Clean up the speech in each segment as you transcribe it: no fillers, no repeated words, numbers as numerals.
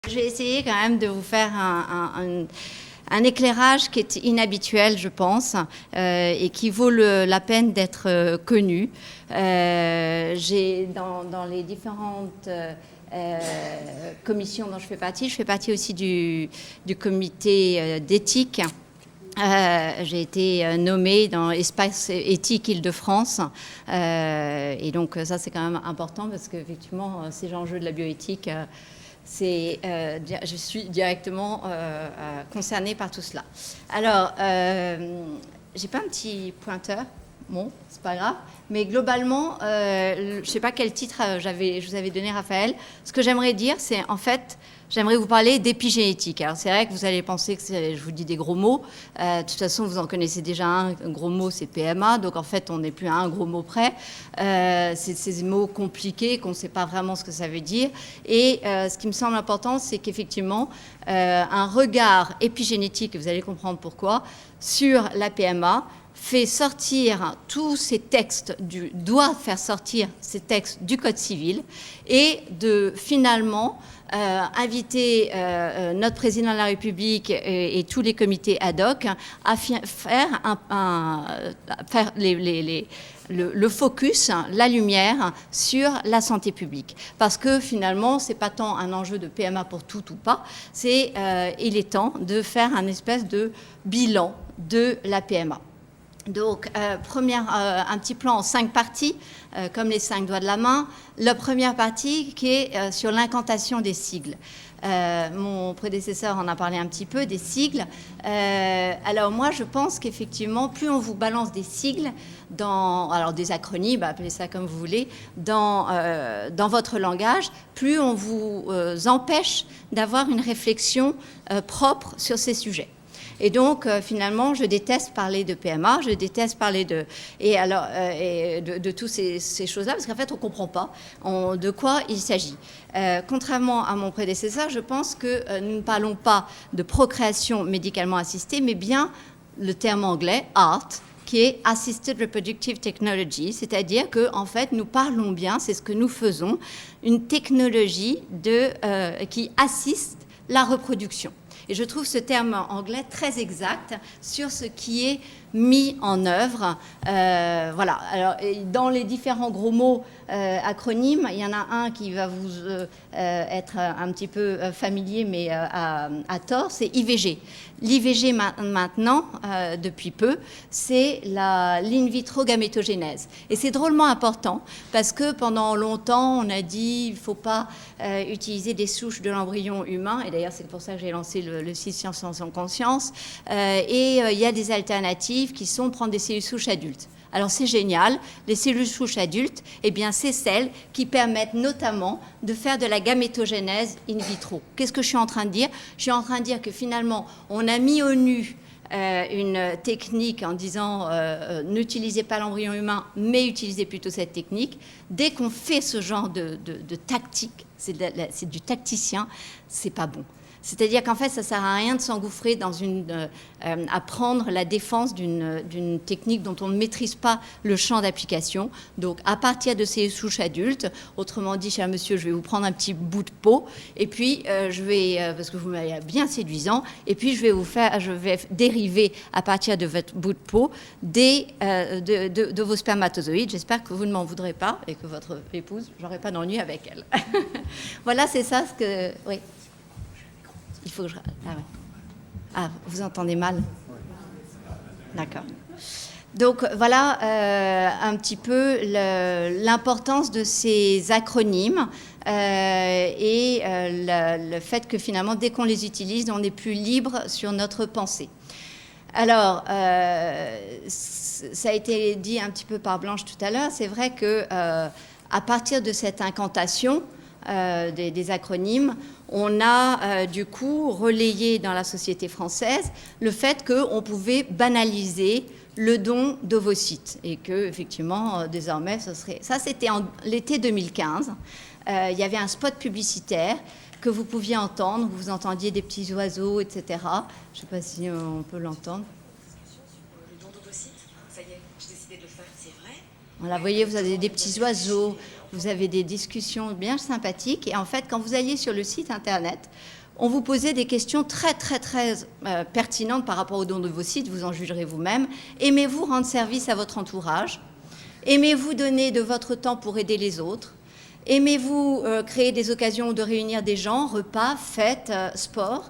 Je vais essayer quand même de vous faire un éclairage qui est inhabituel, je pense, et qui vaut la peine d'être connu. J'ai dans les différentes commissions dont je fais partie aussi du comité d'éthique. J'ai été nommée dans Espace Éthique Île-de-France, et donc ça c'est quand même important parce qu'effectivement ces enjeux de la bioéthique, je suis directement concernée par tout cela. Alors, j'ai pas un petit pointeur, bon, c'est pas grave, mais globalement, je sais pas quel titre je vous avais donné, Raphaël. Ce que j'aimerais dire, c'est en fait, j'aimerais vous parler d'épigénétique. Alors c'est vrai que vous allez penser que je vous dis des gros mots. De toute façon, vous en connaissez déjà un gros mot, c'est PMA. Donc en fait, on n'est plus à un gros mot près. C'est ces mots compliqués qu'on ne sait pas vraiment ce que ça veut dire. Et ce qui me semble important, c'est qu'effectivement, un regard épigénétique, vous allez comprendre pourquoi, sur la PMA fait sortir tous ces textes, doit faire sortir ces textes du Code civil et de finalement inviter notre président de la République et tous les comités ad hoc à faire le focus, la lumière sur la santé publique. Parce que finalement, ce n'est pas tant un enjeu de PMA pour tout ou pas, il est temps de faire un espèce de bilan de la PMA. Donc, un petit plan en 5 parties, comme les 5 doigts de la main. La première partie qui est sur l'incantation des sigles. Mon prédécesseur en a parlé un petit peu, des sigles. Alors moi, je pense qu'effectivement, plus on vous balance des sigles, alors des acronymes, appelez ça comme vous voulez, dans votre langage, plus on vous empêche d'avoir une réflexion propre sur ces sujets. Et donc, finalement, je déteste parler de PMA, je déteste parler de toutes ces choses-là, parce qu'en fait, on ne comprend pas de quoi il s'agit. Contrairement à mon prédécesseur, je pense que nous ne parlons pas de procréation médicalement assistée, mais bien le terme anglais, ART, qui est Assisted Reproductive Technology, c'est-à-dire qu'en fait, nous parlons bien, c'est ce que nous faisons, une technologie qui assiste la reproduction. Et je trouve ce terme anglais très exact sur ce qui est mis en œuvre. Voilà. Alors, dans les différents gros mots acronymes, il y en a un qui va vous être un petit peu familier, mais à tort, c'est IVG. L'IVG maintenant, depuis peu, c'est l'in vitro gamétogénèse. Et c'est drôlement important parce que pendant longtemps, on a dit il ne faut pas utiliser des souches de l'embryon humain. Et d'ailleurs, c'est pour ça que j'ai lancé le site Science sans conscience. Et il y a des alternatives qui sont prendre des cellules souches adultes. Alors c'est génial, les cellules souches adultes, eh bien c'est celles qui permettent notamment de faire de la gamétogénèse in vitro. Qu'est-ce que je suis en train de dire ? Je suis en train de dire que finalement, on a mis au nu une technique en disant n'utilisez pas l'embryon humain, mais utilisez plutôt cette technique. Dès qu'on fait ce genre de tactique, c'est du tacticien, c'est pas bon. C'est-à-dire qu'en fait, ça ne sert à rien de s'engouffrer à prendre la défense d'une technique dont on ne maîtrise pas le champ d'application. Donc, à partir de ces souches adultes, autrement dit, cher monsieur, je vais vous prendre un petit bout de peau, et puis parce que vous m'avez bien séduisant, et puis je vais dériver à partir de votre bout de peau de vos spermatozoïdes. J'espère que vous ne m'en voudrez pas et que votre épouse, j'aurai pas d'ennui avec elle. Voilà, c'est ça ce que... Oui. Il faut que je... Ah, ouais. Ah, vous entendez mal ? D'accord. Donc voilà un petit peu l'importance de ces acronymes et le fait que finalement, dès qu'on les utilise, on est plus libre sur notre pensée. Alors, ça a été dit un petit peu par Blanche tout à l'heure, c'est vrai qu'à partir de cette incantation des acronymes, on a du coup relayé dans la société française le fait qu'on pouvait banaliser le don d'ovocytes et que effectivement désormais ça c'était en l'été 2015. Il y avait un spot publicitaire que vous pouviez entendre, vous entendiez des petits oiseaux, etc. Je ne sais pas si on peut l'entendre. Le don d'ovocytes, ça y est, j'ai décidé de le faire, c'est vrai. Voilà, vous voyez, vous avez des petits oiseaux. Vous avez des discussions bien sympathiques. Et en fait, quand vous alliez sur le site Internet, on vous posait des questions très pertinentes par rapport au don de vos sites, vous en jugerez vous-même. Aimez-vous rendre service à votre entourage? Aimez-vous donner de votre temps pour aider les autres? Aimez-vous créer des occasions de réunir des gens, repas, fêtes, sport?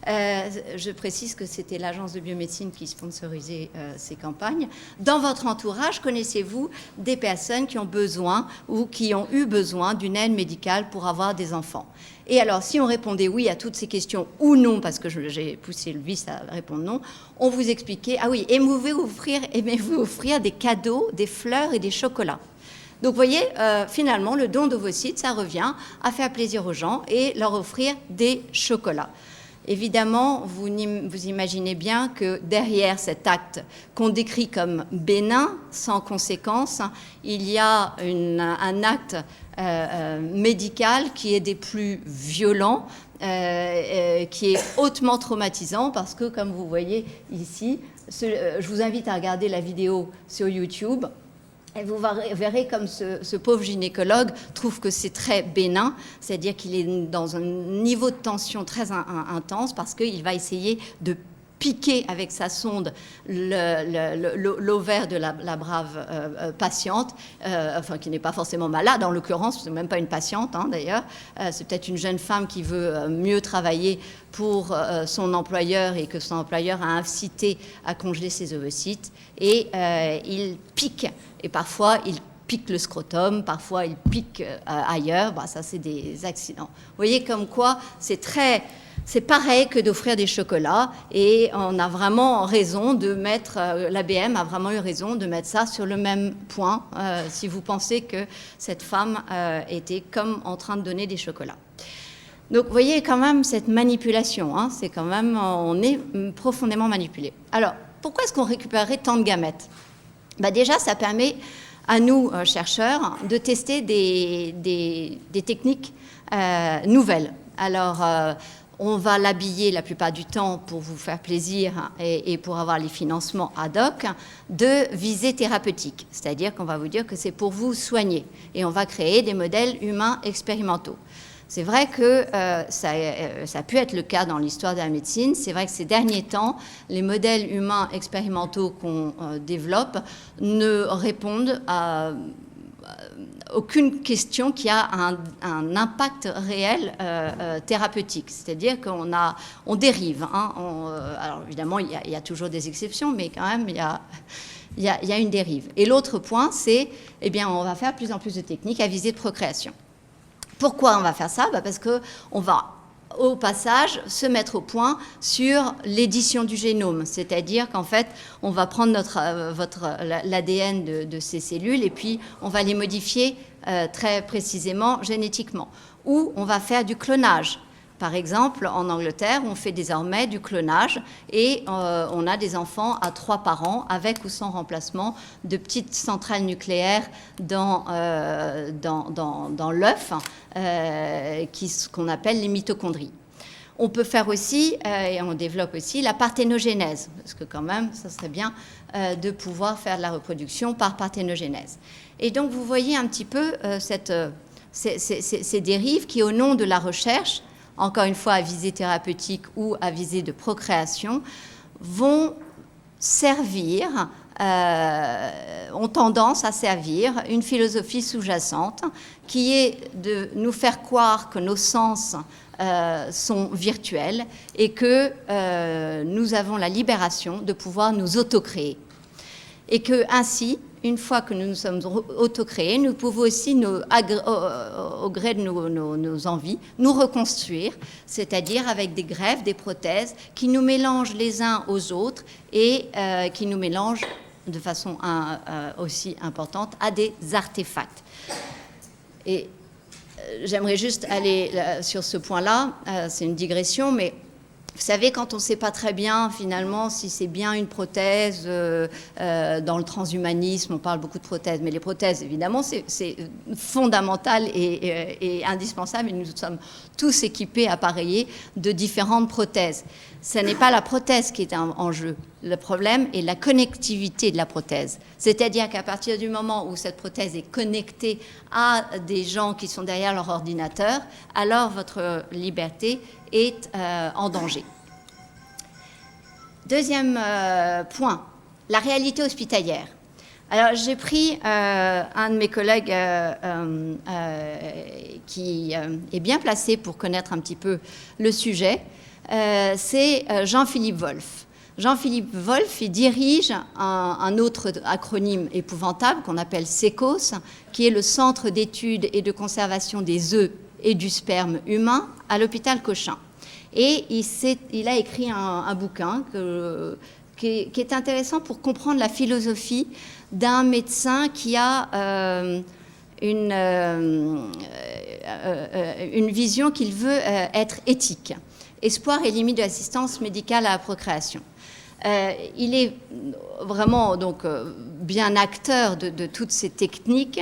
Je précise que c'était l'agence de biomédecine qui sponsorisait ces campagnes. Dans votre entourage, connaissez-vous des personnes qui ont besoin ou qui ont eu besoin d'une aide médicale pour avoir des enfants? Et alors, si on répondait oui à toutes ces questions ou non, parce que j'ai poussé le vice à répondre non, on vous expliquait, ah oui, aimez-vous offrir des cadeaux, des fleurs et des chocolats? Donc, vous voyez, finalement, le don d'ovocytes, ça revient à faire plaisir aux gens et leur offrir des chocolats. Évidemment, vous imaginez bien que derrière cet acte qu'on décrit comme bénin, sans conséquence, il y a un acte médical qui est des plus violents, qui est hautement traumatisant, parce que, comme vous voyez ici, je vous invite à regarder la vidéo sur YouTube. Et vous verrez comme ce pauvre gynécologue trouve que c'est très bénin, c'est-à-dire qu'il est dans un niveau de tension très intense parce qu'il va essayer de piquer avec sa sonde l'ovaire de la brave patiente, enfin qui n'est pas forcément malade en l'occurrence, c'est même pas une patiente d'ailleurs, c'est peut-être une jeune femme qui veut mieux travailler pour son employeur et que son employeur a incité à congeler ses ovocytes et il pique. Et parfois, il pique le scrotum, parfois, il pique ailleurs. Bah, ça, c'est des accidents. Vous voyez comme quoi c'est pareil que d'offrir des chocolats. Et on a vraiment raison de mettre, l'ABM a vraiment eu raison de mettre ça sur le même point, si vous pensez que cette femme était comme en train de donner des chocolats. Donc, vous voyez quand même cette manipulation. C'est quand même, on est profondément manipulé. Alors, pourquoi est-ce qu'on récupérerait tant de gamètes? Déjà, ça permet à nous, chercheurs, de tester des techniques nouvelles. Alors, on va l'habiller la plupart du temps pour vous faire plaisir et pour avoir les financements ad hoc de visée thérapeutique. C'est-à-dire qu'on va vous dire que c'est pour vous soigner. Et on va créer des modèles humains expérimentaux. C'est vrai que ça a pu être le cas dans l'histoire de la médecine. C'est vrai que ces derniers temps, les modèles humains expérimentaux qu'on développe ne répondent à aucune question qui a un impact réel thérapeutique. C'est-à-dire qu'on dérive. Alors évidemment, il y a toujours des exceptions, mais quand même, il y a une dérive. Et l'autre point, c'est, on va faire de plus en plus de techniques à visée de procréation. Pourquoi on va faire ça? Parce qu'on va, au passage, se mettre au point sur l'édition du génome. C'est-à-dire qu'en fait, on va prendre l'ADN de ces cellules et puis on va les modifier très précisément génétiquement. Ou on va faire du clonage. Par exemple, en Angleterre, on fait désormais du clonage et on a des enfants à 3 parents avec ou sans remplacement de petites centrales nucléaires dans l'œuf, qu'on appelle les mitochondries. On peut faire aussi, et on développe aussi, la parthénogénèse, parce que quand même, ça serait bien de pouvoir faire de la reproduction par parthénogénèse. Et donc, vous voyez un petit peu ces dérives qui, au nom de la recherche, encore une fois à visée thérapeutique ou à visée de procréation, vont servir, ont tendance à servir une philosophie sous-jacente qui est de nous faire croire que nos sens sont virtuels et que nous avons la libération de pouvoir nous autocréer. Et que ainsi, une fois que nous nous sommes autocréés, nous pouvons aussi, au gré de nos envies, nous reconstruire, c'est-à-dire avec des greffes, des prothèses qui nous mélangent les uns aux autres et qui nous mélangent de façon aussi importante à des artefacts. Et j'aimerais juste aller sur ce point-là, c'est une digression, mais vous savez, quand on ne sait pas très bien, finalement, si c'est bien une prothèse, dans le transhumanisme, on parle beaucoup de prothèses, mais les prothèses, évidemment, c'est fondamental et indispensable, et nous sommes tous équipés, appareillés de différentes prothèses. Ce n'est pas la prothèse qui est en jeu. Le problème est la connectivité de la prothèse. C'est-à-dire qu'à partir du moment où cette prothèse est connectée à des gens qui sont derrière leur ordinateur, alors votre liberté est en danger. Deuxième point, la réalité hospitalière. Alors, j'ai pris un de mes collègues qui est bien placé pour connaître un petit peu le sujet. C'est Jean-Philippe Wolff. Jean-Philippe Wolff, il dirige un autre acronyme épouvantable qu'on appelle SECOS, qui est le Centre d'études et de conservation des œufs et du sperme humain à l'hôpital Cochin. Et il a écrit un bouquin qui est intéressant pour comprendre la philosophie d'un médecin qui a une vision qu'il veut être éthique. Espoir et limite de l'assistance médicale à la procréation. Il est vraiment donc bien acteur de toutes ces techniques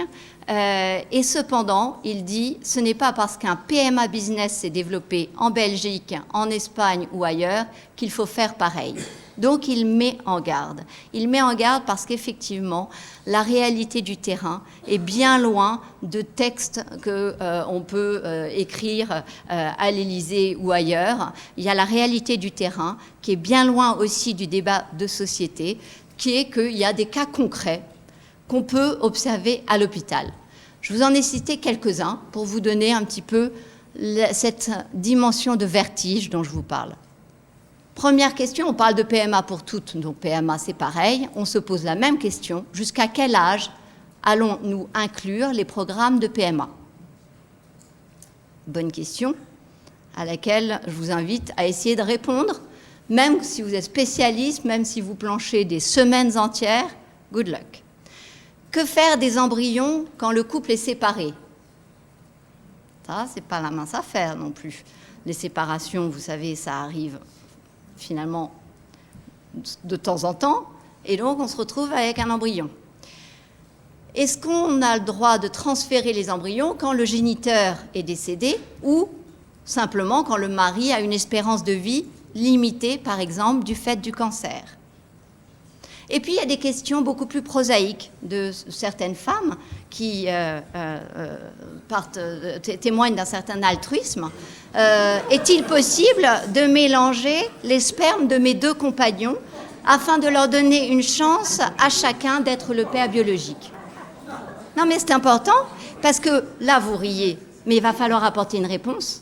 et cependant, il dit ce n'est pas parce qu'un PMA business s'est développé en Belgique, en Espagne ou ailleurs qu'il faut faire pareil. Donc il met en garde. Il met en garde parce qu'effectivement, la réalité du terrain est bien loin de textes qu'on peut écrire à l'Élysée ou ailleurs. Il y a la réalité du terrain qui est bien loin aussi du débat de société, qui est qu'il y a des cas concrets qu'on peut observer à l'hôpital. Je vous en ai cité quelques-uns pour vous donner un petit peu cette dimension de vertige dont je vous parle. Première question, on parle de PMA pour toutes, donc PMA c'est pareil, on se pose la même question, jusqu'à quel âge allons-nous inclure les programmes de PMA? Bonne question à laquelle je vous invite à essayer de répondre, même si vous êtes spécialiste, même si vous planchez des semaines entières, good luck. Que faire des embryons quand le couple est séparé? Ça, c'est pas la mince affaire non plus. Les séparations, vous savez, ça arrive finalement de temps en temps, et donc on se retrouve avec un embryon. Est-ce qu'on a le droit de transférer les embryons quand le géniteur est décédé ou simplement quand le mari a une espérance de vie limitée, par exemple, du fait du cancer? Et puis il y a des questions beaucoup plus prosaïques de certaines femmes qui témoignent d'un certain altruisme. Est-il possible de mélanger les spermes de mes deux compagnons afin de leur donner une chance à chacun d'être le père biologique? Non, mais c'est important parce que là, vous riez, mais il va falloir apporter une réponse.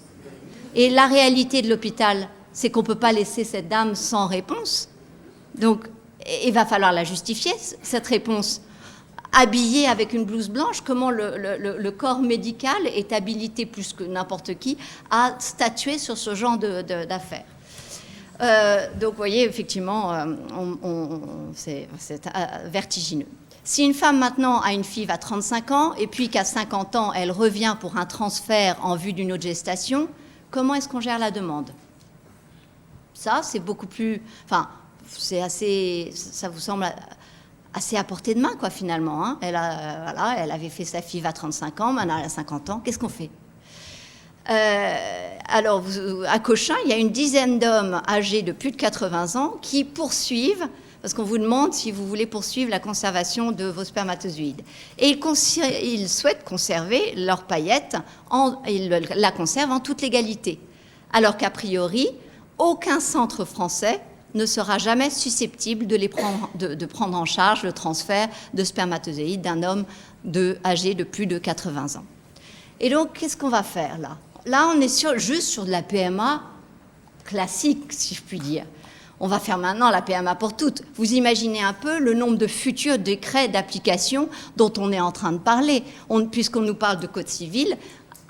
Et la réalité de l'hôpital, c'est qu'on ne peut pas laisser cette dame sans réponse. Donc, il va falloir la justifier, cette réponse. Habillée avec une blouse blanche, comment le corps médical est habilité plus que n'importe qui à statuer sur ce genre d'affaires. Donc, vous voyez, effectivement, c'est vertigineux. Si une femme maintenant a une fille à 35 ans et puis qu'à 50 ans, elle revient pour un transfert en vue d'une autre gestation, comment est-ce qu'on gère la demande? Ça, c'est beaucoup plus... Enfin, c'est assez... Ça vous semble assez à portée de main, quoi, finalement. Hein. Elle avait fait sa fille à 35 ans, maintenant elle a 50 ans. Qu'est-ce qu'on fait? Alors, à Cochin, il y a une dizaine d'hommes âgés de plus de 80 ans qui poursuivent, parce qu'on vous demande si vous voulez poursuivre la conservation de vos spermatozoïdes. Et ils souhaitent conserver leur paillette, ils la conservent en toute légalité. Alors qu'a priori, aucun centre français ne sera jamais susceptible de prendre en charge le transfert de spermatozoïdes d'un homme âgé de plus de 80 ans. Et donc, qu'est-ce qu'on va faire là? Là, on est juste sur de la PMA classique, si je puis dire. On va faire maintenant la PMA pour toutes. Vous imaginez un peu le nombre de futurs décrets d'application dont on est en train de parler. Puisqu'on nous parle de code civil,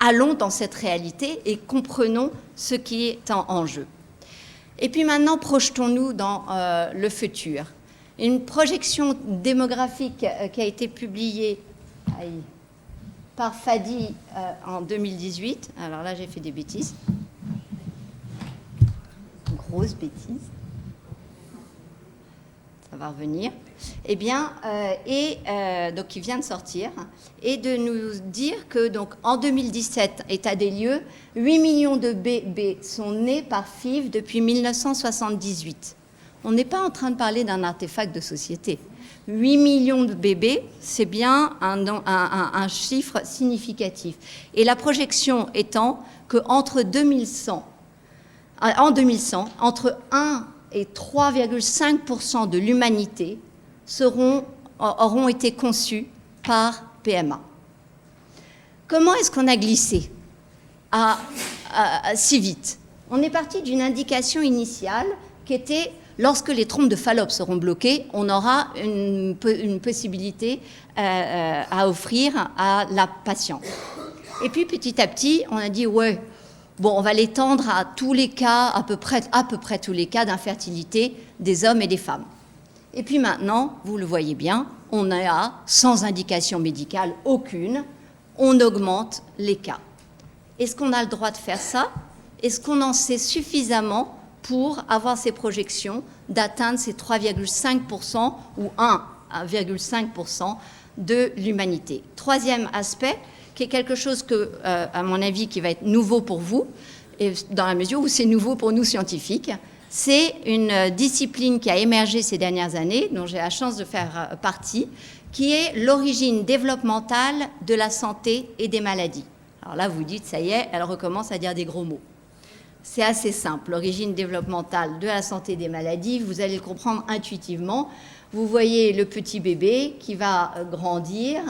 allons dans cette réalité et comprenons ce qui est en jeu. Et puis maintenant, projetons-nous dans le futur. Une projection démographique qui a été publiée par Fadi en 2018. Alors là, j'ai fait des bêtises. Grosse bêtise. Ça va revenir. eh bien, donc qui vient de sortir, et de nous dire que donc en 2017, état des lieux, 8 millions de bébés sont nés par FIV depuis 1978. On n'est pas en train de parler d'un artefact de société. 8 millions de bébés, c'est bien un chiffre significatif. Et la projection étant qu'entre 2100, entre 1 et 3,5% de l'humanité auront été conçus par PMA. Comment est-ce qu'on a glissé si vite? On est parti d'une indication initiale qui était lorsque les trompes de Fallope seront bloquées, on aura une possibilité à offrir à la patiente. Et puis petit à petit, on a dit ouais, bon, on va l'étendre à tous les cas, à peu près tous les cas d'infertilité des hommes et des femmes. Et puis maintenant, vous le voyez bien, on a, sans indication médicale aucune, on augmente les cas. Est-ce qu'on a le droit de faire ça? Est-ce qu'on en sait suffisamment pour avoir ces projections d'atteindre ces 3,5% ou 1,5% de l'humanité? Troisième aspect, qui est quelque chose que, à mon avis, qui va être nouveau pour vous, et dans la mesure où c'est nouveau pour nous scientifiques, c'est une discipline qui a émergé ces dernières années, dont j'ai la chance de faire partie, qui est l'origine développementale de la santé et des maladies. Alors là, vous dites, ça y est, elle recommence à dire des gros mots. C'est assez simple, l'origine développementale de la santé et des maladies, vous allez le comprendre intuitivement. Vous voyez le petit bébé qui va grandir,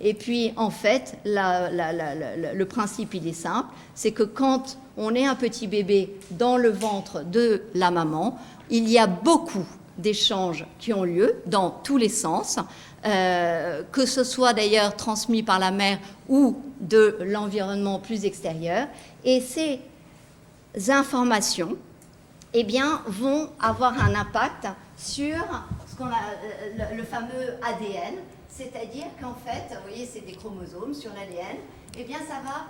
et puis en fait, le principe, il est simple, c'est que quand on est un petit bébé dans le ventre de la maman, il y a beaucoup d'échanges qui ont lieu dans tous les sens, que ce soit d'ailleurs transmis par la mère ou de l'environnement plus extérieur, et ces informations eh bien, vont avoir un impact sur ce qu'on a, le fameux ADN, c'est-à-dire qu'en fait, vous voyez, c'est des chromosomes sur l'ADN, eh bien ça va,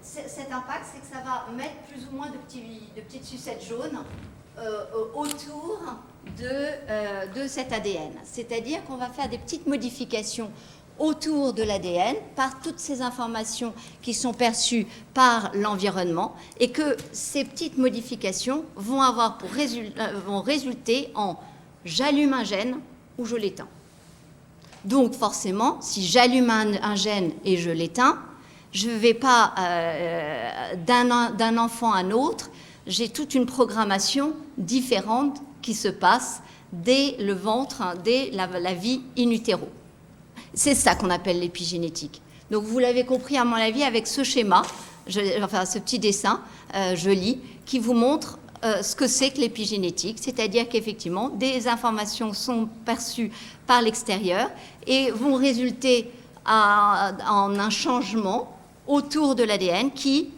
cet impact, c'est que ça va mettre plus ou moins de petites sucettes jaunes autour de cet ADN. C'est-à-dire qu'on va faire des petites modifications autour de l'ADN par toutes ces informations qui sont perçues par l'environnement et que ces petites modifications vont avoir vont résulter en j'allume un gène ou je l'éteins. Donc forcément, si j'allume un gène et je l'éteins, je ne vais pas d'un enfant à un autre, j'ai toute une programmation différente qui se passe dès le ventre, dès la vie in utero. C'est ça qu'on appelle l'épigénétique. Donc vous l'avez compris à mon avis avec ce schéma, ce petit dessin joli, qui vous montre ce que c'est que l'épigénétique, c'est-à-dire qu'effectivement, des informations sont perçues par l'extérieur et vont résulter en un changement autour de l'ADN qui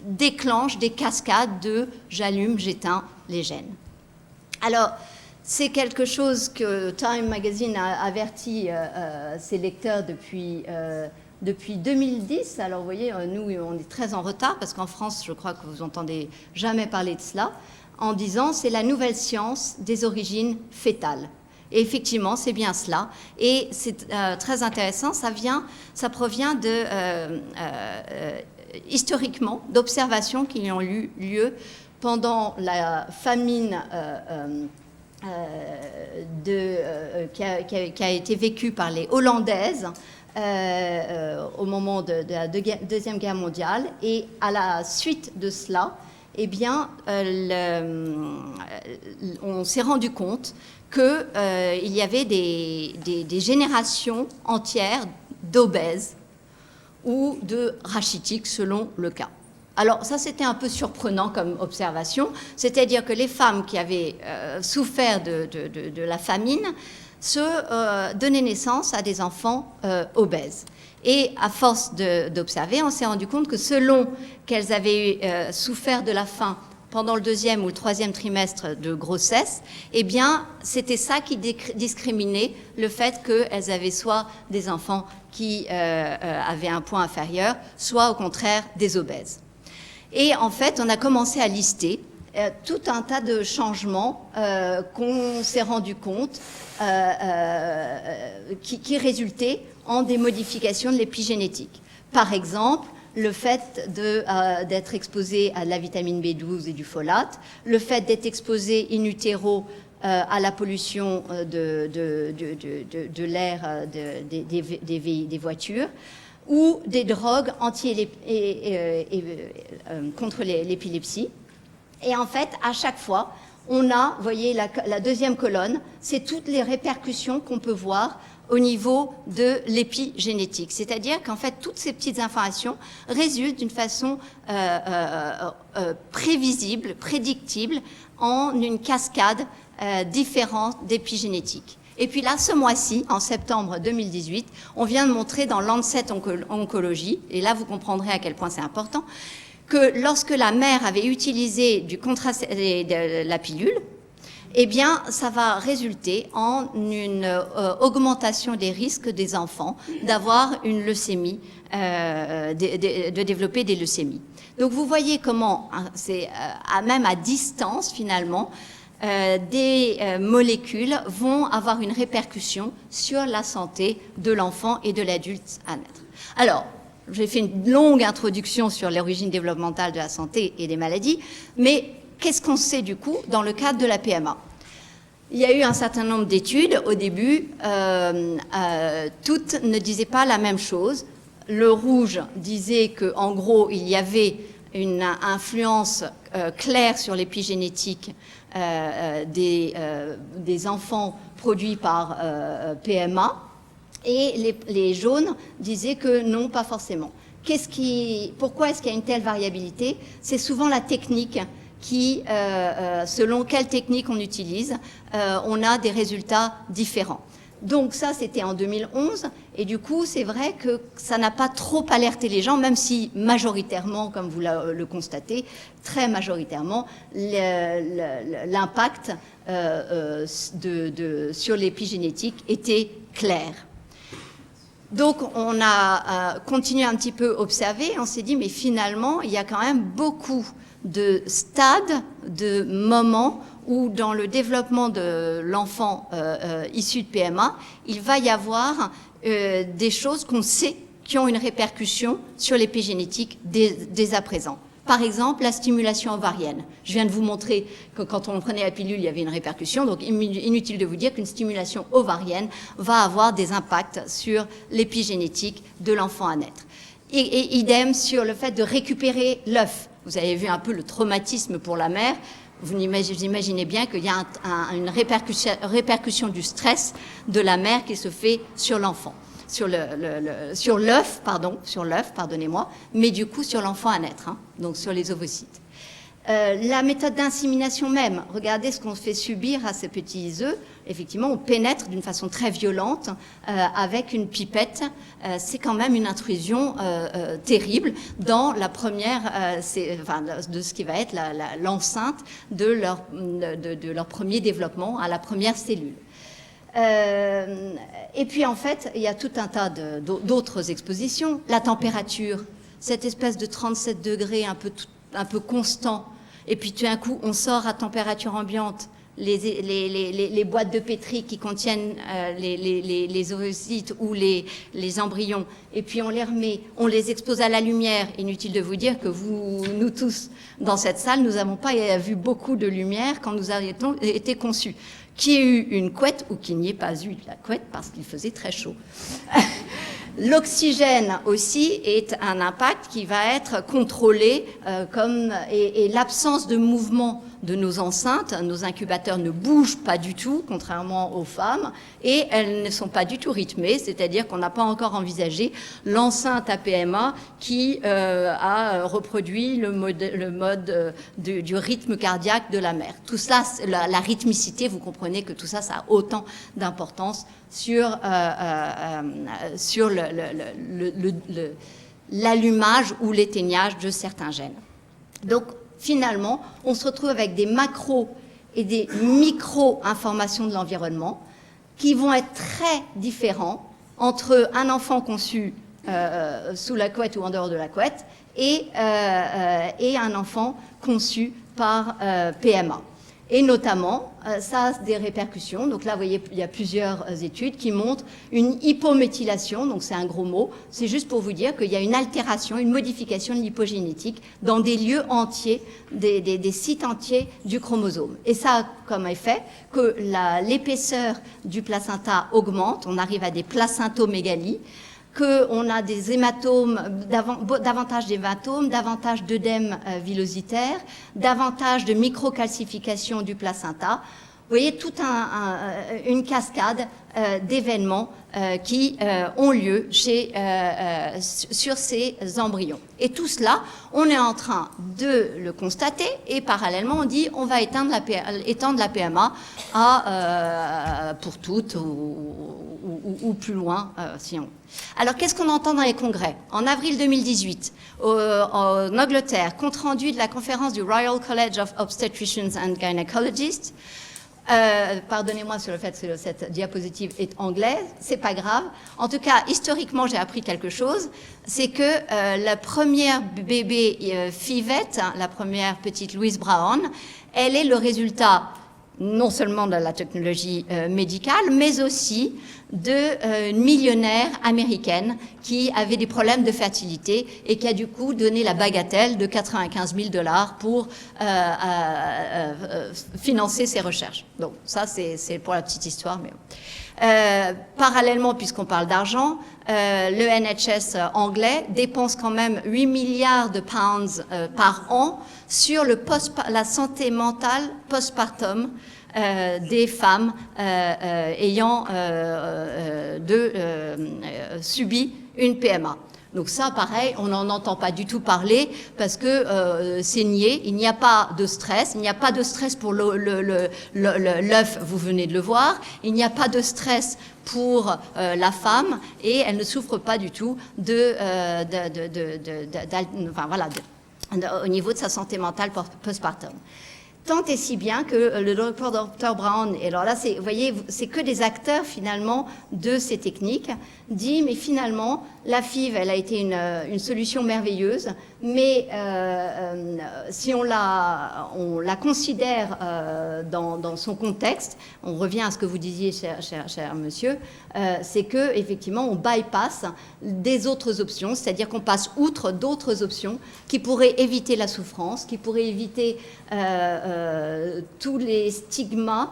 déclenche des cascades de j'allume, j'éteins les gènes. Alors, c'est quelque chose que Time Magazine a averti ses lecteurs depuis 2010. Alors, vous voyez, nous, on est très en retard parce qu'en France, je crois que vous n'entendez jamais parler de cela, en disant c'est la nouvelle science des origines fétales. Et effectivement, c'est bien cela. Et c'est très intéressant, ça provient historiquement d'observations qui ont eu lieu pendant la famine qui a été vécue par les Hollandaises au moment de la Deuxième Guerre mondiale. Et à la suite de cela, eh bien, on s'est rendu compte qu'il y avait des générations entières d'obèses ou de rachitiques, selon le cas. Alors ça, c'était un peu surprenant comme observation, c'est-à-dire que les femmes qui avaient souffert de la famine donnaient naissance à des enfants obèses. Et à force d'observer, on s'est rendu compte que selon qu'elles avaient souffert de la faim pendant le 2e ou le 3e trimestre de grossesse, eh bien, c'était ça qui discriminait le fait qu'elles avaient soit des enfants qui avaient un poids inférieur, soit au contraire des obèses. Et en fait, on a commencé à lister tout un tas de changements qu'on s'est rendu compte qui résultaient en des modifications de l'épigénétique. Par exemple, le fait d'être exposé à de la vitamine B12 et du folate, le fait d'être exposé in utero à la pollution de l'air des voitures, ou des drogues contre l'épilepsie. Et en fait, à chaque fois, on a, vous voyez, la deuxième colonne, c'est toutes les répercussions qu'on peut voir au niveau de l'épigénétique. C'est-à-dire qu'en fait, toutes ces petites informations résultent d'une façon prévisible, prédictible, en une cascade différente d'épigénétique. Et puis là, ce mois-ci, en septembre 2018, on vient de montrer dans Lancet Oncology, et là vous comprendrez à quel point c'est important, que lorsque la mère avait utilisé la pilule, eh bien, ça va résulter en une augmentation des risques des enfants d'avoir une leucémie, de développer des leucémies. Donc vous voyez comment, c'est même à distance finalement, des molécules vont avoir une répercussion sur la santé de l'enfant et de l'adulte à naître. Alors, j'ai fait une longue introduction sur l'origine développementale de la santé et des maladies, mais qu'est-ce qu'on sait du coup dans le cadre de la PMA ? Il y a eu un certain nombre d'études. Au début, toutes ne disaient pas la même chose. Le rouge disait qu'en gros, il y avait une influence claire sur l'épigénétique des enfants produits par PMA, et les jaunes disaient que non, pas forcément. Pourquoi est-ce qu'il y a une telle variabilité ? C'est souvent la technique qui, selon quelle technique on utilise, on a des résultats différents. Donc ça, c'était en 2011, et du coup, c'est vrai que ça n'a pas trop alerté les gens, même si majoritairement, comme vous le constatez, très majoritairement, l'impact sur l'épigénétique était clair. Donc on a continué un petit peu à observer, on s'est dit, mais finalement, il y a quand même beaucoup de stades, de moments où dans le développement de l'enfant issu de PMA, il va y avoir des choses qu'on sait qui ont une répercussion sur l'épigénétique dès à présent. Par exemple, la stimulation ovarienne. Je viens de vous montrer que quand on prenait la pilule, il y avait une répercussion, donc inutile de vous dire qu'une stimulation ovarienne va avoir des impacts sur l'épigénétique de l'enfant à naître. Et idem sur le fait de récupérer l'œuf. Vous avez vu un peu le traumatisme pour la mère. Vous imaginez bien qu'il y a une répercussion du stress de la mère qui se fait sur l'enfant, sur l'œuf, pardonnez-moi, mais du coup sur l'enfant à naître, donc sur les ovocytes. La méthode d'insémination même, regardez ce qu'on fait subir à ces petits œufs. Effectivement, on pénètre d'une façon très violente avec une pipette. C'est quand même une intrusion terrible dans la première, de ce qui va être l'enceinte de leur premier développement à la première cellule. Et puis en fait, il y a tout un tas d'autres expositions. La température, cette espèce de 37 degrés un peu constant, et puis tout d'un coup, on sort à température ambiante les boîtes de pétri qui contiennent les ovocytes ou les embryons, et puis on les remet, on les expose à la lumière. Inutile de vous dire que nous tous, dans cette salle, nous n'avons pas vu beaucoup de lumière quand nous avons été conçus. Qu'il y ait eu une couette ou qu'il n'y ait pas eu la couette parce qu'il faisait très chaud. L'oxygène aussi est un impact qui va être contrôlé et l'absence de mouvement de nos enceintes, nos incubateurs ne bougent pas du tout, contrairement aux femmes, et elles ne sont pas du tout rythmées, c'est-à-dire qu'on n'a pas encore envisagé l'enceinte à PMA qui a reproduit le mode du rythme cardiaque de la mère. Tout ça, la rythmicité, vous comprenez que tout ça, ça a autant d'importance sur l'allumage ou l'éteignage de certains gènes. Donc, finalement, on se retrouve avec des macro et des micro-informations de l'environnement qui vont être très différents entre un enfant conçu sous la couette ou en dehors de la couette et un enfant conçu par PMA. Et notamment, ça a des répercussions. Donc là, vous voyez, il y a plusieurs études qui montrent une hypométhylation, donc c'est un gros mot. C'est juste pour vous dire qu'il y a une altération, une modification de l'hypogénétique dans des lieux entiers, des sites entiers du chromosome. Et ça a comme effet que l'épaisseur du placenta augmente, on arrive à des placentomégalies, qu'on a des hématomes, davantage d'hématomes, davantage d'œdème villositaire, davantage de microcalcification du placenta. Vous voyez, toute une cascade d'événements qui ont lieu sur ces embryons. Et tout cela, on est en train de le constater et parallèlement, on dit on va étendre la PMA pour toutes ou plus loin. Alors, qu'est-ce qu'on entend dans les congrès? En avril 2018, en Angleterre, compte rendu de la conférence du Royal College of Obstetricians and Gynecologists. Pardonnez-moi sur le fait que cette diapositive est anglaise, c'est pas grave. En tout cas, historiquement, j'ai appris quelque chose. C'est que la première bébé fivette, la première petite Louise Brown, elle est le résultat non seulement de la technologie médicale, mais aussi d'une millionnaire américaine qui avait des problèmes de fertilité et qui a du coup donné la bagatelle de 95 000 $ pour financer ses recherches. Donc ça, c'est pour la petite histoire. Mais parallèlement, puisqu'on parle d'argent, le NHS anglais dépense quand même 8 milliards de pounds par an sur la santé mentale postpartum des femmes ayant subi une PMA. Donc ça, pareil, on n'en entend pas du tout parler parce que c'est nié. Il n'y a pas de stress. Il n'y a pas de stress pour l'œuf, vous venez de le voir. Il n'y a pas de stress pour la femme et elle ne souffre pas du tout au niveau de sa santé mentale postpartum. Tant et si bien que le Dr Brown, et alors là, vous voyez, c'est que des acteurs finalement de ces techniques, dit mais finalement la FIV, elle a été une solution merveilleuse, mais si on la considère dans son contexte, on revient à ce que vous disiez, cher monsieur, c'est que effectivement on bypass des autres options, c'est-à-dire qu'on passe outre d'autres options qui pourraient éviter la souffrance, qui pourraient éviter tous les stigmas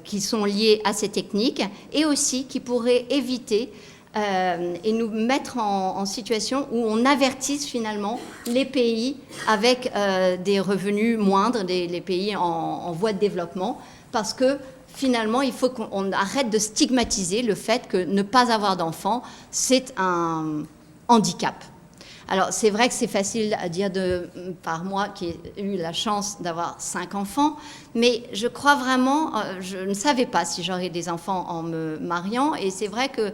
qui sont liés à ces techniques et aussi qui pourraient éviter et nous mettre en situation où on avertisse finalement les pays avec des revenus moindres, les pays en voie de développement, parce que finalement, il faut qu'on arrête de stigmatiser le fait que ne pas avoir d'enfants, c'est un handicap. Alors, c'est vrai que c'est facile à dire par moi qui ai eu la chance d'avoir 5 enfants, mais je crois vraiment, je ne savais pas si j'aurais des enfants en me mariant, et c'est vrai que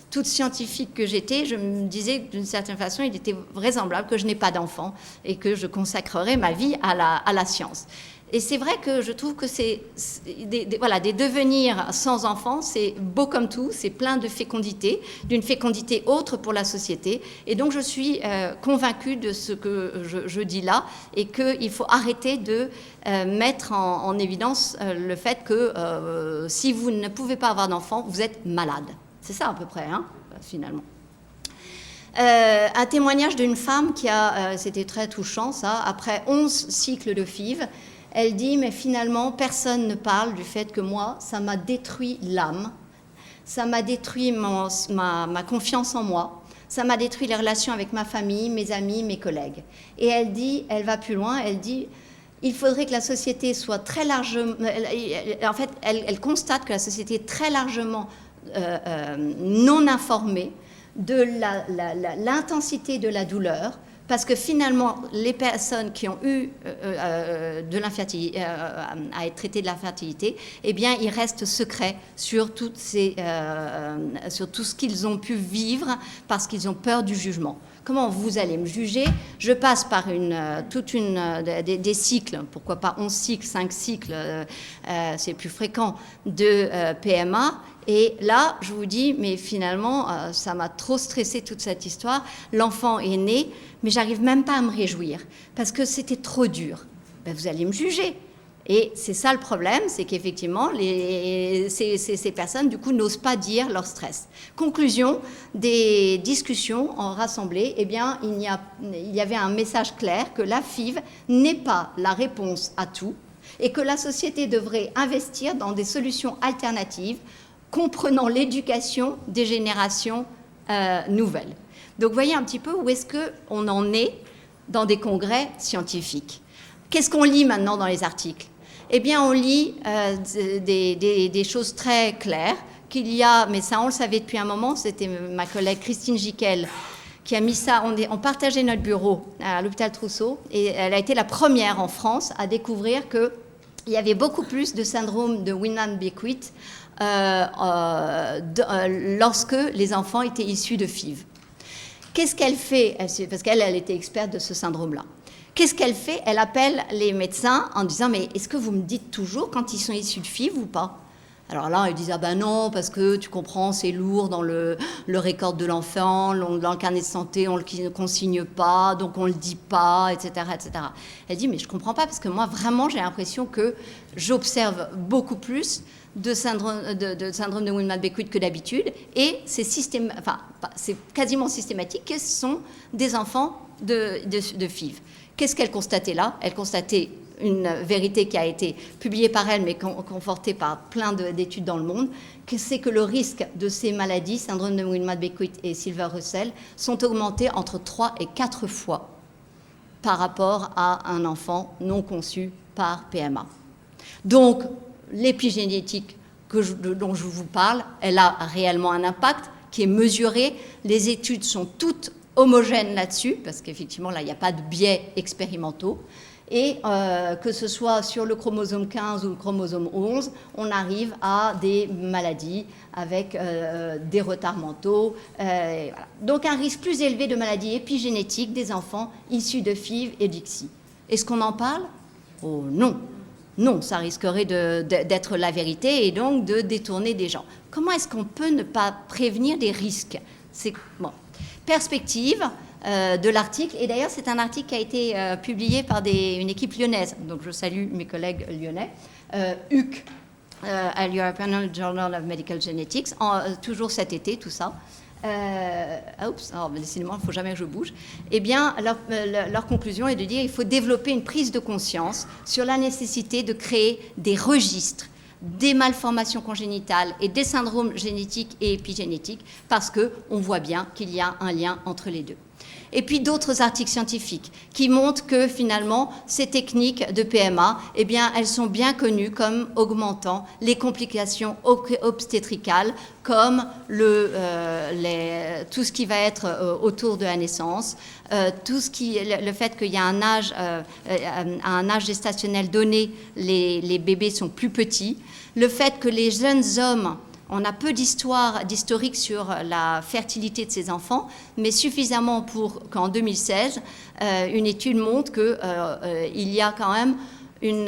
toute scientifique que j'étais, je me disais que d'une certaine façon, il était vraisemblable que je n'ai pas d'enfants et que je consacrerais ma vie à la science. Et c'est vrai que je trouve que des devenirs sans enfants, c'est beau comme tout, c'est plein de fécondité, d'une fécondité autre pour la société. Et donc je suis convaincue de ce que je dis là et qu'il faut arrêter de mettre en évidence le fait que si vous ne pouvez pas avoir d'enfants, vous êtes malade. C'est ça à peu près, hein, finalement. Un témoignage d'une femme qui c'était très touchant ça, après 11 cycles de FIV, elle dit, mais finalement, personne ne parle du fait que moi, ça m'a détruit l'âme, ça m'a détruit ma confiance en moi, ça m'a détruit les relations avec ma famille, mes amis, mes collègues. Et elle dit, elle va plus loin, elle dit, il faudrait que la société soit très largement... En fait, elle constate que la société est très largement non informée de l'intensité de la douleur, parce que finalement, les personnes qui ont eu de l'infertilité, à être traitées de l'infertilité, eh bien, ils restent secrets sur tout ce qu'ils ont pu vivre parce qu'ils ont peur du jugement. Comment vous allez me juger? Je passe par des cycles, pourquoi pas 11 cycles, 5 cycles, c'est plus fréquent, de PMA, Et là, je vous dis, mais finalement, ça m'a trop stressé toute cette histoire. L'enfant est né, mais j'arrive même pas à me réjouir parce que c'était trop dur. Ben, vous allez me juger. Et c'est ça le problème, c'est qu'effectivement, ces personnes, du coup, n'osent pas dire leur stress. Conclusion des discussions en rassemblée, eh bien, il y avait un message clair que la FIV n'est pas la réponse à tout et que la société devrait investir dans des solutions alternatives comprenant l'éducation des générations nouvelles. Donc, vous voyez un petit peu où est-ce qu'on en est dans des congrès scientifiques. Qu'est-ce qu'on lit maintenant dans les articles ? Eh bien, on lit des choses très claires qu'il y a, mais ça on le savait depuis un moment, c'était ma collègue Christine Jiquel qui a mis ça, on partageait notre bureau à l'hôpital Trousseau, et elle a été la première en France à découvrir qu'il y avait beaucoup plus de syndrome de Winland-Beckwith lorsque les enfants étaient issus de FIV. Qu'est-ce qu'elle fait ? Parce qu'elle était experte de ce syndrome-là. Qu'est-ce qu'elle fait ? Elle appelle les médecins en disant « Mais est-ce que vous me dites toujours quand ils sont issus de FIV ou pas ?» Alors là, ils disent « Ah ben non, parce que tu comprends, c'est lourd dans le record de l'enfant, dans le carnet de santé, on ne le consigne pas, donc on ne le dit pas, etc. etc. » Elle dit « Mais je ne comprends pas, parce que moi, vraiment, j'ai l'impression que j'observe beaucoup plus de syndrome de Winland-Beckwith que d'habitude, et c'est quasiment systématique que ce sont des enfants de FIV. » Qu'est-ce qu'elle constatait là ? Elle constatait une vérité qui a été publiée par elle, mais confortée par plein d'études dans le monde, que c'est que le risque de ces maladies, syndrome de Winland-Beckwith et Silver-Russell, sont augmentés entre 3 et 4 fois par rapport à un enfant non conçu par PMA. Donc, l'épigénétique dont je vous parle, elle a réellement un impact qui est mesuré. Les études sont toutes homogène là-dessus, parce qu'effectivement, là, il n'y a pas de biais expérimentaux. Et que ce soit sur le chromosome 15 ou le chromosome 11, on arrive à des maladies avec des retards mentaux. Voilà. Donc, un risque plus élevé de maladies épigénétiques des enfants issus de FIV et d'ICSI. Est-ce qu'on en parle ? Oh non. Non, ça risquerait d'être la vérité et donc de détourner des gens. Comment est-ce qu'on peut ne pas prévenir des risques ? C'est bon. Perspective de l'article, et d'ailleurs c'est un article qui a été publié par une équipe lyonnaise, donc je salue mes collègues lyonnais, UC, à l'European Journal of Medical Genetics, toujours cet été, tout ça. Décidément, il ne faut jamais que je bouge. Eh bien, leur conclusion est de dire qu'il faut développer une prise de conscience sur la nécessité de créer des registres des malformations congénitales et des syndromes génétiques et épigénétiques, parce qu'on voit bien qu'il y a un lien entre les deux. Et puis d'autres articles scientifiques qui montrent que finalement, ces techniques de PMA, eh bien, elles sont bien connues comme augmentant les complications obstétricales, comme tout ce qui va être autour de la naissance, le fait qu'il y a un âge, à un âge gestationnel donné, les bébés sont plus petits, le fait que les jeunes hommes, on a peu d'historique sur la fertilité de ces enfants, mais suffisamment pour qu'en 2016, une étude montre qu'il y a quand même une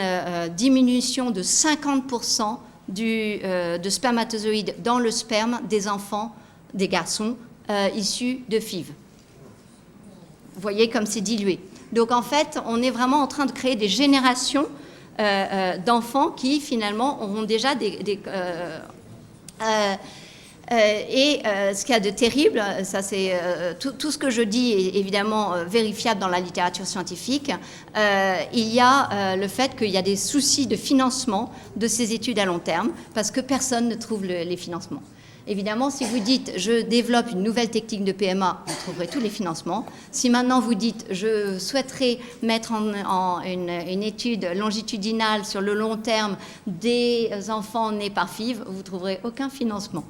diminution de 50% de spermatozoïdes dans le sperme des enfants, des garçons issus de FIV. Vous voyez comme c'est dilué. Donc en fait, on est vraiment en train de créer des générations d'enfants qui finalement auront déjà ce qu'il y a de terrible, ça c'est tout ce que je dis est évidemment vérifiable dans la littérature scientifique. Il y a le fait qu'il y a des soucis de financement de ces études à long terme parce que personne ne trouve les financements. Évidemment, si vous dites « je développe une nouvelle technique de PMA », vous trouverez tous les financements. Si maintenant vous dites « je souhaiterais mettre en une étude longitudinale sur le long terme des enfants nés par FIV », vous ne trouverez aucun financement.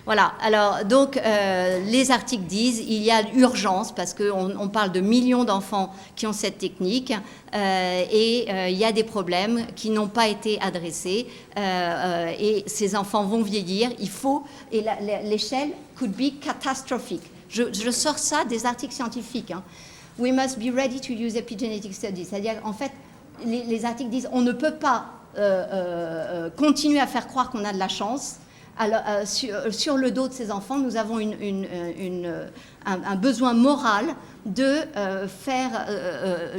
Voilà, alors donc les articles disent il y a urgence parce qu'on parle de millions d'enfants qui ont cette technique et il y a des problèmes qui n'ont pas été adressés et ces enfants vont vieillir, il faut, et l'échelle could be catastrophic. Je sors ça des articles scientifiques. Hein. We must be ready to use epigenetic studies, c'est-à-dire en fait les articles disent on ne peut pas continuer à faire croire qu'on a de la chance. Alors, sur le dos de ces enfants, nous avons un besoin moral de faire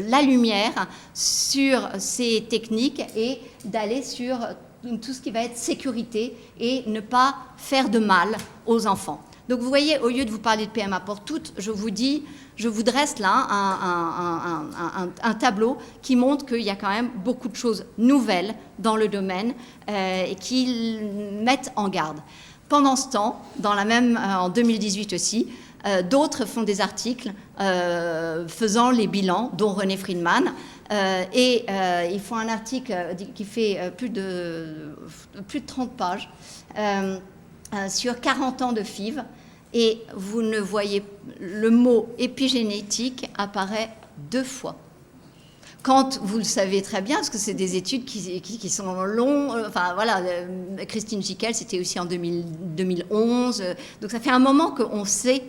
la lumière sur ces techniques et d'aller sur tout ce qui va être sécurité et ne pas faire de mal aux enfants. Donc vous voyez, au lieu de vous parler de PMA pour toutes, je vous dresse là un tableau qui montre qu'il y a quand même beaucoup de choses nouvelles dans le domaine et qui mettent en garde. Pendant ce temps, en 2018 aussi, d'autres font des articles faisant les bilans, dont René Friedman, et ils font un article qui fait plus de 30 pages sur 40 ans de FIV, et vous ne voyez, le mot épigénétique apparaît 2 fois. Quand vous le savez très bien, parce que c'est des études qui sont longues, enfin voilà, Christine Jiquel, c'était aussi en 2011, donc ça fait un moment qu'on sait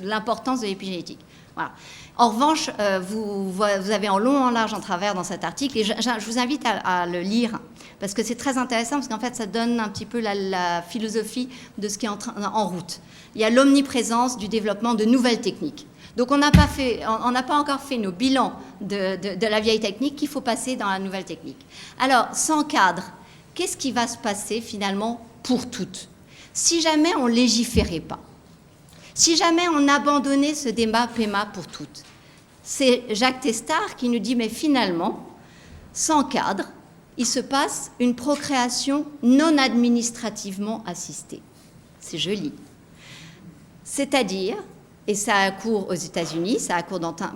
l'importance de l'épigénétique. Voilà. En revanche, vous avez en long, en large, en travers dans cet article, et je vous invite à le lire, parce que c'est très intéressant, parce qu'en fait, ça donne un petit peu la philosophie de ce qui est en route. Il y a l'omniprésence du développement de nouvelles techniques. Donc on n'a pas encore fait nos bilans de la vieille technique qu'il faut passer dans la nouvelle technique. Alors, sans cadre, qu'est-ce qui va se passer finalement pour toutes? Si jamais on ne légiférait pas, si jamais on abandonnait ce débat PMA pour toutes, c'est Jacques Testard qui nous dit, mais finalement, sans cadre, il se passe une procréation non administrativement assistée. C'est joli. C'est-à-dire, et ça a cours aux États-Unis, ça a cours dans tout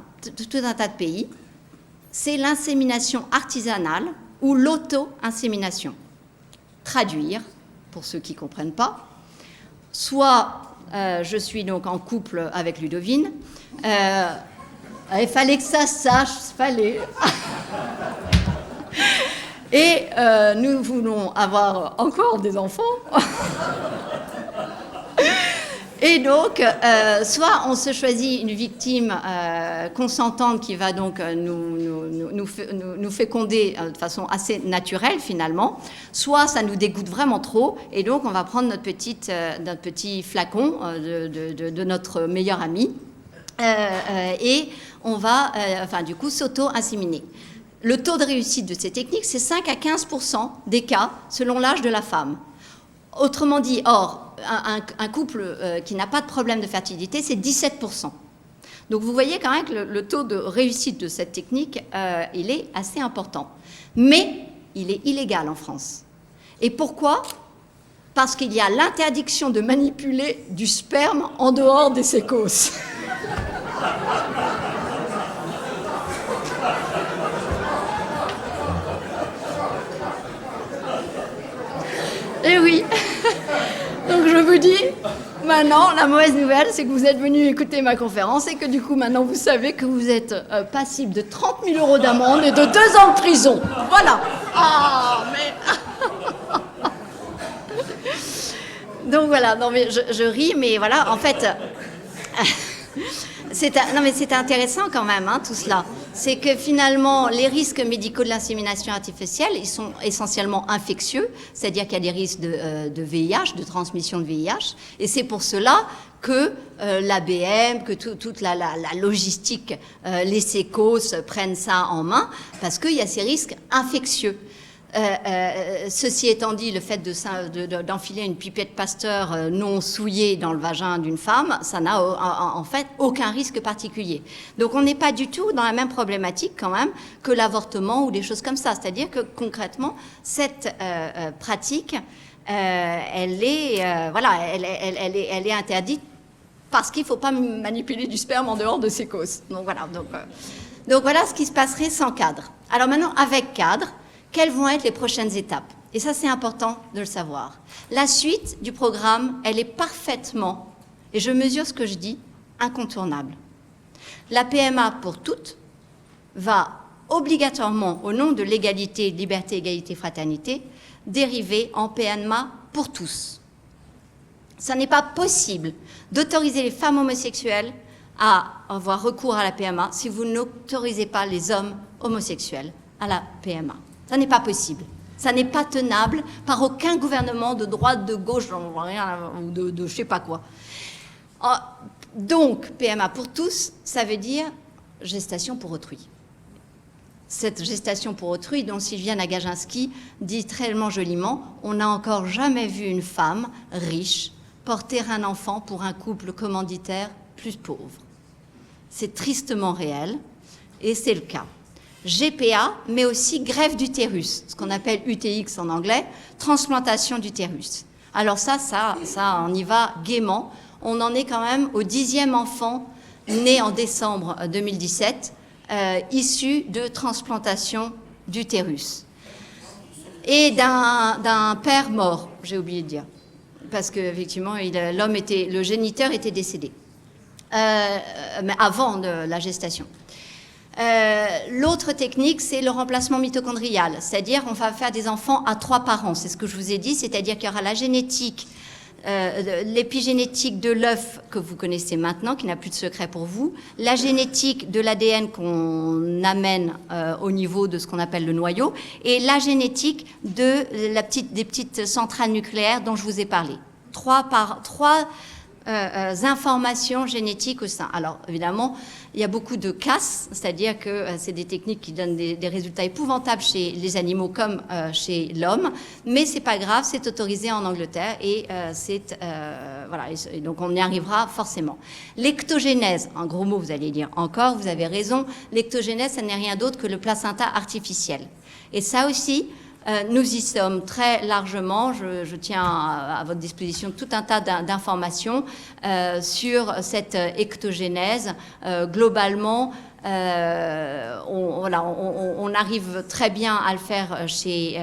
un tas de pays, c'est l'insémination artisanale ou l'auto-insémination. Traduire, pour ceux qui ne comprennent pas, soit je suis donc en couple avec Ludovine, il fallait que ça sache, fallait. Et nous voulons avoir encore des enfants. Et donc, soit on se choisit une victime consentante qui va donc nous féconder de façon assez naturelle finalement, soit ça nous dégoûte vraiment trop, et donc on va prendre notre petit flacon de notre meilleur ami, et on va, du coup, s'auto-inséminer. Le taux de réussite de ces techniques, c'est 5 à 15% des cas selon l'âge de la femme. Autrement dit, un couple qui n'a pas de problème de fertilité, c'est 17%. Donc vous voyez quand même que le taux de réussite de cette technique, il est assez important. Mais il est illégal en France. Et pourquoi ? Parce qu'il y a l'interdiction de manipuler du sperme en dehors des sécos. Eh oui. Donc je vous dis, maintenant, la mauvaise nouvelle, c'est que vous êtes venu écouter ma conférence et que du coup, maintenant, vous savez que vous êtes passible de 30 000 € d'amende et de 2 ans de prison. Voilà. Ah, mais... Donc voilà, non mais je ris, mais voilà, en fait... Non mais c'est intéressant quand même, hein, tout cela. C'est que finalement, les risques médicaux de l'insémination artificielle, ils sont essentiellement infectieux, c'est-à-dire qu'il y a des risques de VIH, de transmission de VIH, et c'est pour cela que l'ABM, que toute la logistique, les sécos prennent ça en main, parce qu'il y a ces risques infectieux. Ceci étant dit, le fait d'enfiler une pipette Pasteur non souillée dans le vagin d'une femme, ça n'a en fait aucun risque particulier. Donc on n'est pas du tout dans la même problématique quand même que l'avortement ou des choses comme ça. C'est-à-dire que concrètement, cette pratique, elle est interdite parce qu'il ne faut pas manipuler du sperme en dehors de ses causes. Donc voilà ce qui se passerait sans cadre. Alors maintenant, avec cadre, quelles vont être les prochaines étapes? Et ça, c'est important de le savoir. La suite du programme, elle est parfaitement, et je mesure ce que je dis, incontournable. La PMA pour toutes va obligatoirement, au nom de l'égalité, liberté, égalité, fraternité, dériver en PMA pour tous. Ça n'est pas possible d'autoriser les femmes homosexuelles à avoir recours à la PMA si vous n'autorisez pas les hommes homosexuels à la PMA. Ça n'est pas possible. Ça n'est pas tenable par aucun gouvernement de droite, de gauche, ou de je ne sais pas quoi. Donc, PMA pour tous, ça veut dire gestation pour autrui. Cette gestation pour autrui, dont Sylvia Nagajinsky dit tellement joliment, on n'a encore jamais vu une femme riche porter un enfant pour un couple commanditaire plus pauvre. C'est tristement réel, et c'est le cas. GPA, mais aussi greffe d'utérus, ce qu'on appelle UTX en anglais, transplantation d'utérus. Alors ça, on y va gaiement. On en est quand même au 10e enfant né en décembre 2017, issu de transplantation d'utérus. Et d'un père mort, j'ai oublié de dire, parce qu'effectivement, le géniteur était décédé, mais avant la gestation. L'autre technique, c'est le remplacement mitochondrial, c'est-à-dire on va faire des enfants à 3 parents, c'est ce que je vous ai dit, c'est-à-dire qu'il y aura la génétique, l'épigénétique de l'œuf que vous connaissez maintenant, qui n'a plus de secret pour vous, la génétique de l'ADN qu'on amène au niveau de ce qu'on appelle le noyau, et la génétique des petites centrales nucléaires dont je vous ai parlé. Trois informations génétiques au sein. Alors, évidemment, il y a beaucoup de casse, c'est-à-dire que c'est des techniques qui donnent des résultats épouvantables chez les animaux comme chez l'homme, mais c'est pas grave, c'est autorisé en Angleterre et voilà, et donc on y arrivera forcément. L'ectogénèse, en gros mots, vous allez dire encore, vous avez raison, l'ectogénèse, ça n'est rien d'autre que le placenta artificiel. Et ça aussi, nous y sommes très largement. Je tiens à votre disposition tout un tas d'informations sur cette ectogénèse. Globalement, on arrive très bien à le faire chez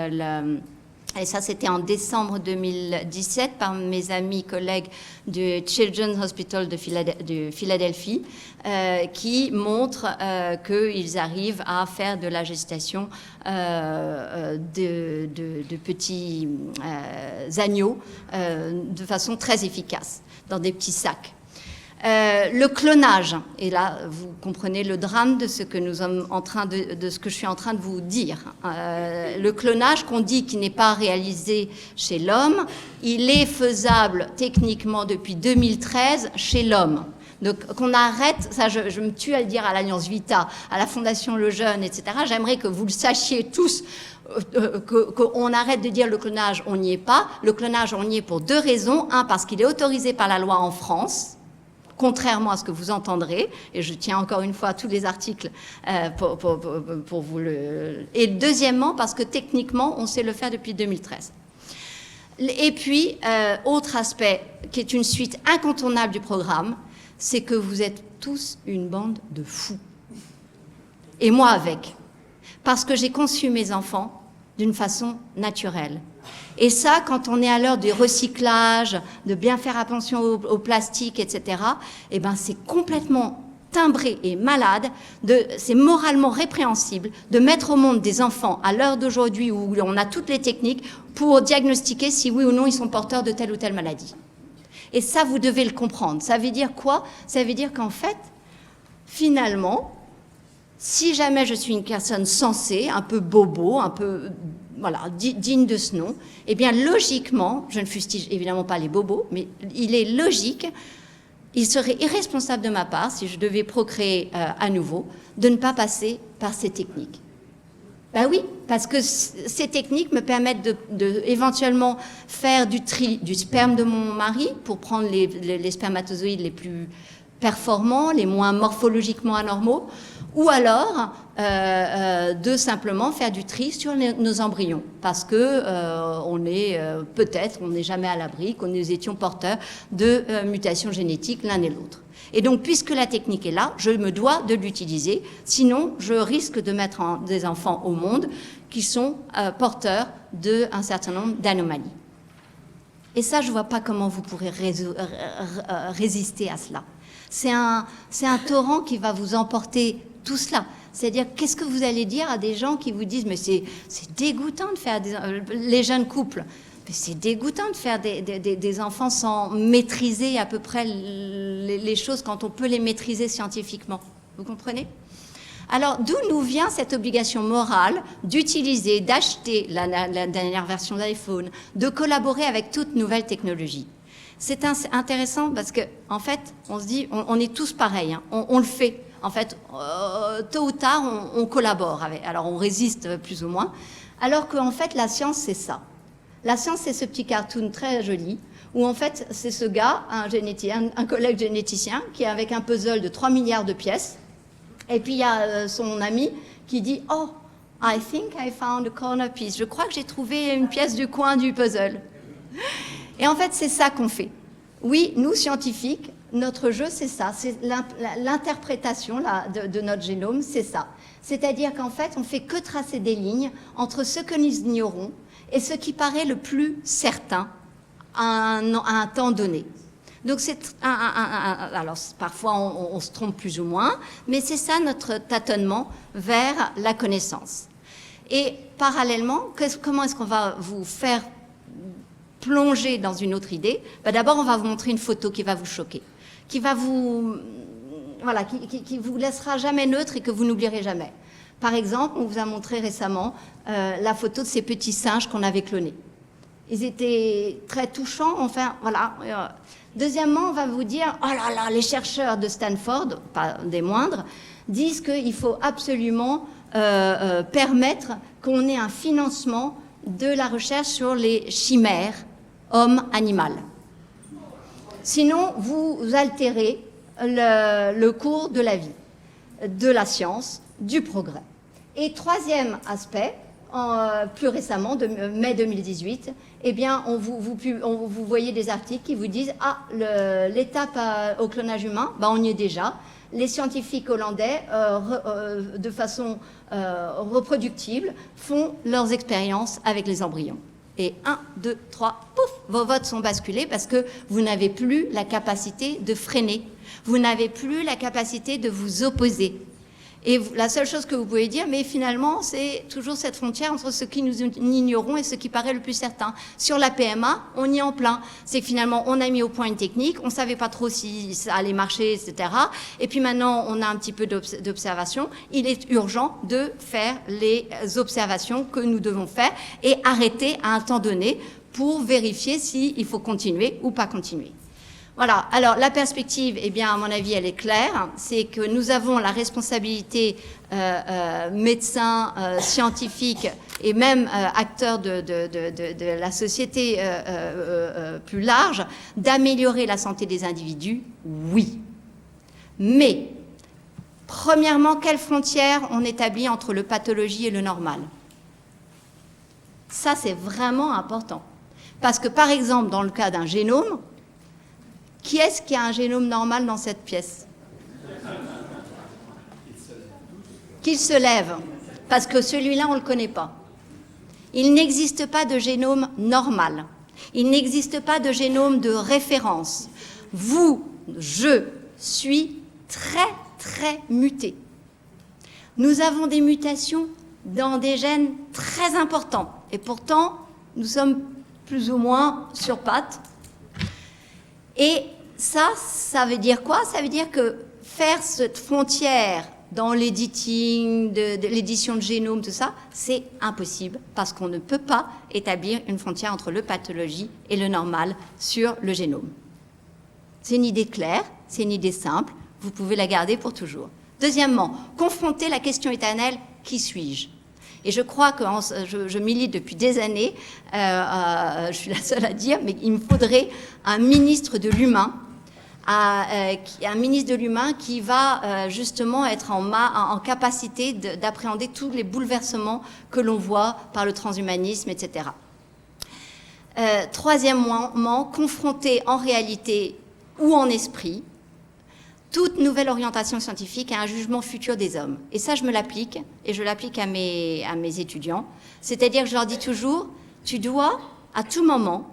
et ça, c'était en décembre 2017 par mes amis collègues du Children's Hospital de Philadelphie qui montrent qu'ils arrivent à faire de la gestation de petits agneaux de façon très efficace dans des petits sacs. Le clonage, et là vous comprenez le drame de ce que nous sommes de ce que je suis en train de vous dire. Le clonage qu'on dit qui n'est pas réalisé chez l'homme, il est faisable techniquement depuis 2013 chez l'homme. Donc qu'on arrête, ça je me tue à le dire à l'Alliance Vita, à la Fondation Le Jeune, etc. J'aimerais que vous le sachiez tous, qu'on arrête de dire le clonage, on n'y est pas. Le clonage, on y est pour 2 raisons. Un, parce qu'il est autorisé par la loi en France, contrairement à ce que vous entendrez, et je tiens encore une fois à tous les articles pour vous le... Et deuxièmement, parce que techniquement, on sait le faire depuis 2013. Et puis, autre aspect qui est une suite incontournable du programme, c'est que vous êtes tous une bande de fous. Et moi avec. Parce que j'ai conçu mes enfants d'une façon naturelle. Et ça, quand on est à l'heure du recyclage, de bien faire attention au plastique, etc., eh ben, c'est complètement timbré et malade, c'est moralement répréhensible de mettre au monde des enfants à l'heure d'aujourd'hui où on a toutes les techniques pour diagnostiquer si oui ou non ils sont porteurs de telle ou telle maladie. Et ça, vous devez le comprendre. Ça veut dire quoi? Ça veut dire qu'en fait, finalement, si jamais je suis une personne sensée, un peu bobo, un peu... voilà, digne de ce nom, eh bien, logiquement, je ne fustige évidemment pas les bobos, mais il est logique, il serait irresponsable de ma part, si je devais procréer à nouveau, de ne pas passer par ces techniques. Ben oui, parce que ces techniques me permettent de éventuellement faire du tri du sperme de mon mari pour prendre les spermatozoïdes les plus performants, les moins morphologiquement anormaux, ou alors de simplement faire du tri sur nos embryons, parce que on est peut-être, on n'est jamais à l'abri, que nous étions porteurs de mutations génétiques l'un et l'autre. Et donc, puisque la technique est là, je me dois de l'utiliser, sinon je risque de mettre des enfants au monde qui sont porteurs d'un certain nombre d'anomalies. Et ça, je ne vois pas comment vous pourrez résister à cela. C'est un torrent qui va vous emporter tout cela. C'est-à-dire, qu'est-ce que vous allez dire à des gens qui vous disent « mais c'est dégoûtant de faire les jeunes couples ». C'est dégoûtant de faire des enfants sans maîtriser à peu près les choses quand on peut les maîtriser scientifiquement. Vous comprenez ? Alors, d'où nous vient cette obligation morale d'utiliser, d'acheter la dernière version d'iPhone, de collaborer avec toute nouvelle technologie? C'est intéressant parce qu'en fait, on se dit, on est tous pareils, hein, on le fait. En fait, tôt ou tard, on collabore avec. Alors, on résiste plus ou moins. Alors qu'en fait, la science, c'est ça. La science, c'est ce petit cartoon très joli, où en fait, c'est ce gars, un collègue généticien, qui est avec un puzzle de 3 milliards de pièces. Et puis, il y a son ami qui dit « Oh, I think I found a corner piece. Je crois que j'ai trouvé une pièce du coin du puzzle. » Et en fait, c'est ça qu'on fait. Oui, nous, scientifiques, notre jeu, c'est ça. C'est l'interprétation de notre génome, c'est ça. C'est-à-dire qu'en fait, on ne fait que tracer des lignes entre ce que nous ignorons et ce qui paraît le plus certain à un temps donné. Donc, alors, parfois, on se trompe plus ou moins, mais c'est ça notre tâtonnement vers la connaissance. Et parallèlement, comment est-ce qu'on va vous faire plonger dans une autre idée? D'abord, on va vous montrer une photo qui va vous choquer, qui va vous... Voilà, qui vous laissera jamais neutre et que vous n'oublierez jamais. Par exemple, on vous a montré récemment la photo de ces petits singes qu'on avait clonés. Ils étaient très touchants, enfin, voilà. Deuxièmement, on va vous dire, oh là là, les chercheurs de Stanford, pas des moindres, disent qu'il faut absolument permettre qu'on ait un financement de la recherche sur les chimères homme-animal. Sinon, vous altérez le cours de la vie, de la science, du progrès. Et troisième aspect, plus récemment, de mai 2018, eh bien, vous voyez des articles qui vous disent « Ah, l'étape au clonage humain, on y est déjà. Les scientifiques hollandais, de façon reproductible, font leurs expériences avec les embryons. » Et 1, 2, 3, pouf, vos votes sont basculés parce que vous n'avez plus la capacité de freiner. Vous n'avez plus la capacité de vous opposer. Et la seule chose que vous pouvez dire, mais finalement, c'est toujours cette frontière entre ce que nous ignorons et ce qui paraît le plus certain. Sur la PMA, on y est en plein. C'est que finalement, on a mis au point une technique, on ne savait pas trop si ça allait marcher, etc. Et puis maintenant, on a un petit peu d'observation. Il est urgent de faire les observations que nous devons faire et arrêter à un temps donné pour vérifier s'il faut continuer ou pas continuer. Voilà, alors la perspective, eh bien, à mon avis, elle est claire. C'est que nous avons la responsabilité, médecins, scientifiques et même acteurs de la société plus large, d'améliorer la santé des individus, oui. Mais, premièrement, quelles frontières on établit entre le pathologie et le normal? Ça, c'est vraiment important. Parce que, par exemple, dans le cas d'un génome, qui est-ce qui a un génome normal dans cette pièce? Qu'il se lève, parce que celui-là, on ne le connaît pas. Il n'existe pas de génome normal. Il n'existe pas de génome de référence. Vous, je suis très, très muté. Nous avons des mutations dans des gènes très importants. Et pourtant, nous sommes plus ou moins sur pattes. Et ça veut dire quoi? Ça veut dire que faire cette frontière dans l'éditing, l'édition de génome, tout ça, c'est impossible parce qu'on ne peut pas établir une frontière entre le pathologie et le normal sur le génome. C'est une idée claire, c'est une idée simple, vous pouvez la garder pour toujours. Deuxièmement, confronter la question éternelle, qui suis-je? Et je crois que je milite depuis des années, je suis la seule à dire, mais il me faudrait un ministre de l'humain, qui va justement être en capacité d'appréhender tous les bouleversements que l'on voit par le transhumanisme, etc. Troisièmement, confronter en réalité ou en esprit toute nouvelle orientation scientifique à un jugement futur des hommes. Et ça, je me l'applique, et je l'applique à mes étudiants. C'est-à-dire que je leur dis toujours, tu dois, à tout moment,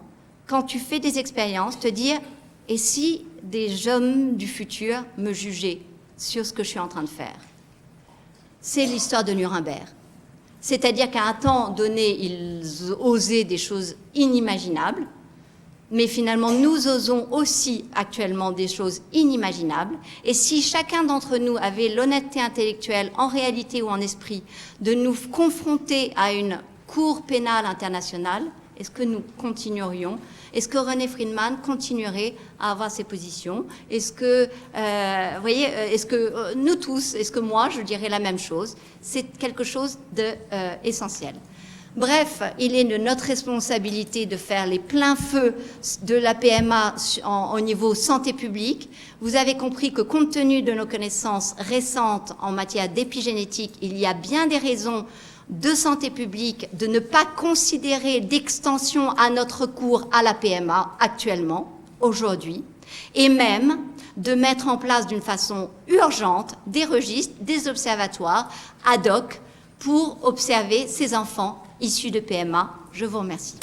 quand tu fais des expériences, te dire, et si des hommes du futur me jugeaient sur ce que je suis en train de faire? C'est l'histoire de Nuremberg. C'est-à-dire qu'à un temps donné, ils osaient des choses inimaginables, Mais finalement, nous osons aussi actuellement des choses inimaginables. Et si chacun d'entre nous avait l'honnêteté intellectuelle, en réalité ou en esprit, de nous confronter à une cour pénale internationale, est-ce que nous continuerions? Est-ce que René Friedman continuerait à avoir ses positions? Est-ce que, vous voyez, est-ce que nous tous, est-ce que moi, je dirais la même chose? C'est quelque chose d'essentiel. Bref, il est de notre responsabilité de faire les pleins feux de la PMA au niveau santé publique. Vous avez compris que compte tenu de nos connaissances récentes en matière d'épigénétique, il y a bien des raisons de santé publique de ne pas considérer d'extension à notre cours à la PMA actuellement, aujourd'hui, et même de mettre en place d'une façon urgente des registres, des observatoires ad hoc pour observer ces enfants issus de PMA. Je vous remercie.